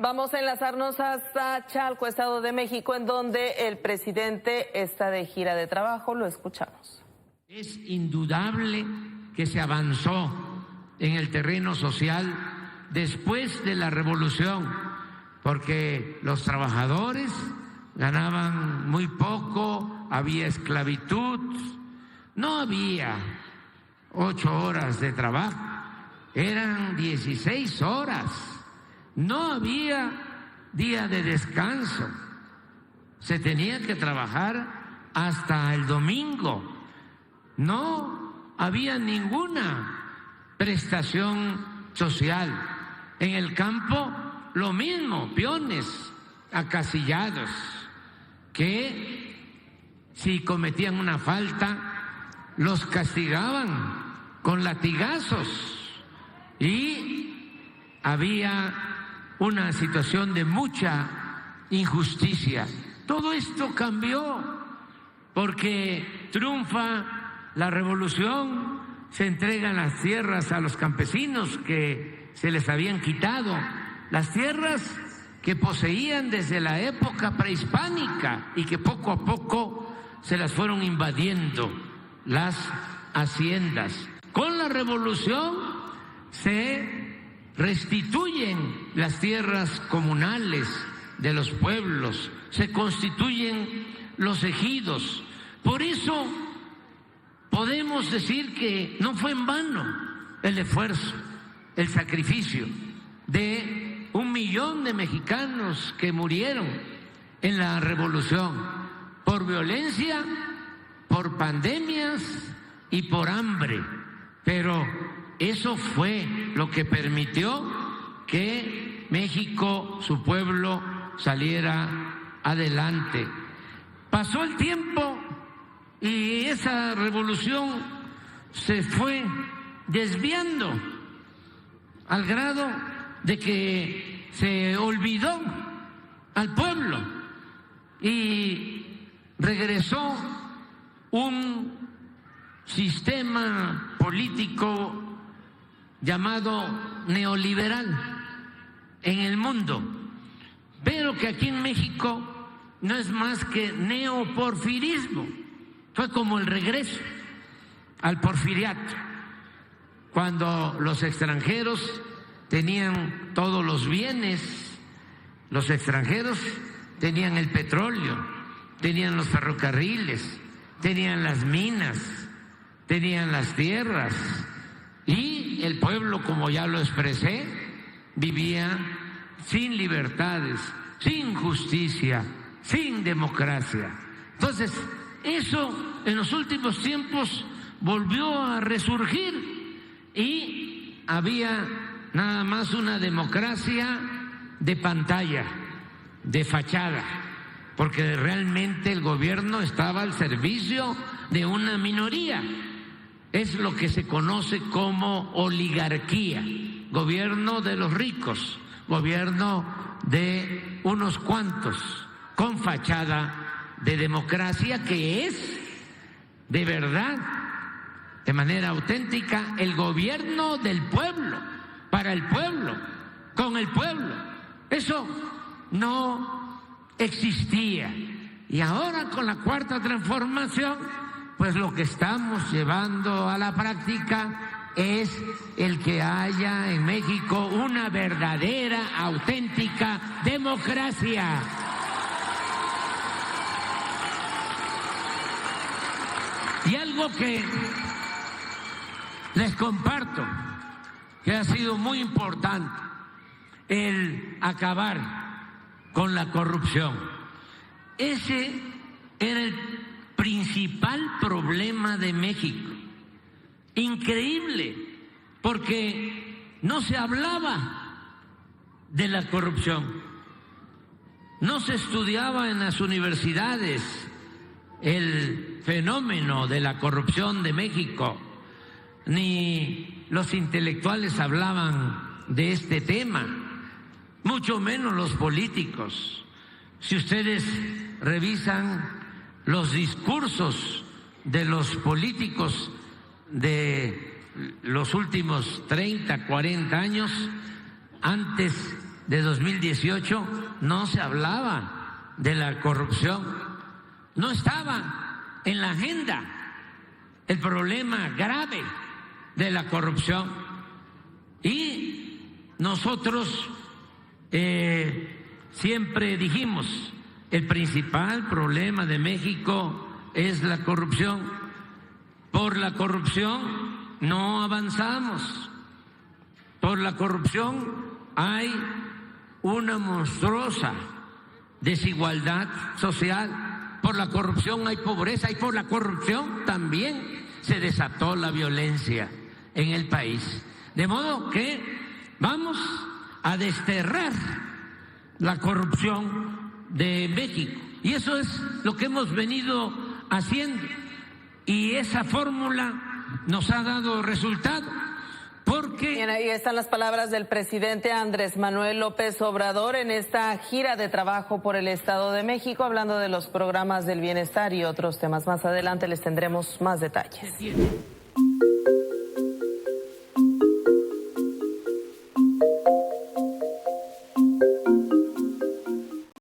Vamos a enlazarnos hasta Chalco, Estado de México, en donde el presidente está de gira de trabajo. Lo escuchamos. Es indudable que se avanzó en el terreno social después de la revolución, porque los trabajadores ganaban muy poco, había esclavitud, no había 8 horas de trabajo, eran 16 horas, no había día de descanso, se tenía que trabajar hasta el domingo, no había ninguna prestación social. En el campo lo mismo, peones acasillados que si cometían una falta los castigaban con latigazos y había una situación de mucha injusticia. Todo esto cambió porque triunfa la revolución, se entregan las tierras a los campesinos que se les habían quitado, las tierras que poseían desde la época prehispánica y que poco a poco se las fueron invadiendo las haciendas. Con la revolución se restituyen las tierras comunales de los pueblos, se constituyen los ejidos. Por eso podemos decir que no fue en vano el esfuerzo, el sacrificio de 1 millón de mexicanos que murieron en la revolución por violencia, por pandemias y por hambre. Pero eso fue lo que permitió que México, su pueblo, saliera adelante. Pasó el tiempo y esa revolución se fue desviando al grado de que se olvidó al pueblo y regresó un sistema político llamado neoliberal en el mundo, pero que aquí en México no es más que neoporfirismo. Fue como el regreso al porfiriato, cuando los extranjeros tenían todos los bienes, los extranjeros tenían el petróleo, tenían los ferrocarriles, tenían las minas, tenían las tierras, y el pueblo, como ya lo expresé, vivía sin libertades, sin justicia, sin democracia. Entonces, eso en los últimos tiempos volvió a resurgir y había nada más una democracia de pantalla, de fachada, porque realmente el gobierno estaba al servicio de una minoría. Es lo que se conoce como oligarquía, gobierno de los ricos, gobierno de unos cuantos, con fachada de democracia, que es de verdad, de manera auténtica, el gobierno del pueblo, para el pueblo, con el pueblo. Eso no existía. Y ahora con la Cuarta Transformación, pues lo que estamos llevando a la práctica es el que haya en México una verdadera, auténtica democracia. Y algo que les comparto, que ha sido muy importante, el acabar con la corrupción. Ese era el principal problema de México. Increíble, porque no se hablaba de la corrupción, no se estudiaba en las universidades el fenómeno de la corrupción de México, ni los intelectuales hablaban de este tema, mucho menos los políticos. Si ustedes revisan los discursos de los políticos de los últimos 30, 40 años, antes de 2018 no se hablaba de la corrupción, no estaba en la agenda el problema grave de la corrupción. Y nosotros siempre dijimos, el principal problema de México es la corrupción. Por la corrupción no avanzamos. Por la corrupción hay una monstruosa desigualdad social. Por la corrupción hay pobreza y por la corrupción también se desató la violencia en el país. De modo que vamos a desterrar la corrupción de México. Y eso es lo que hemos venido haciendo. Y esa fórmula nos ha dado resultado. Porque... Bien, ahí están las palabras del presidente Andrés Manuel López Obrador en esta gira de trabajo por el Estado de México, hablando de los programas del bienestar y otros temas. Más adelante les tendremos más detalles.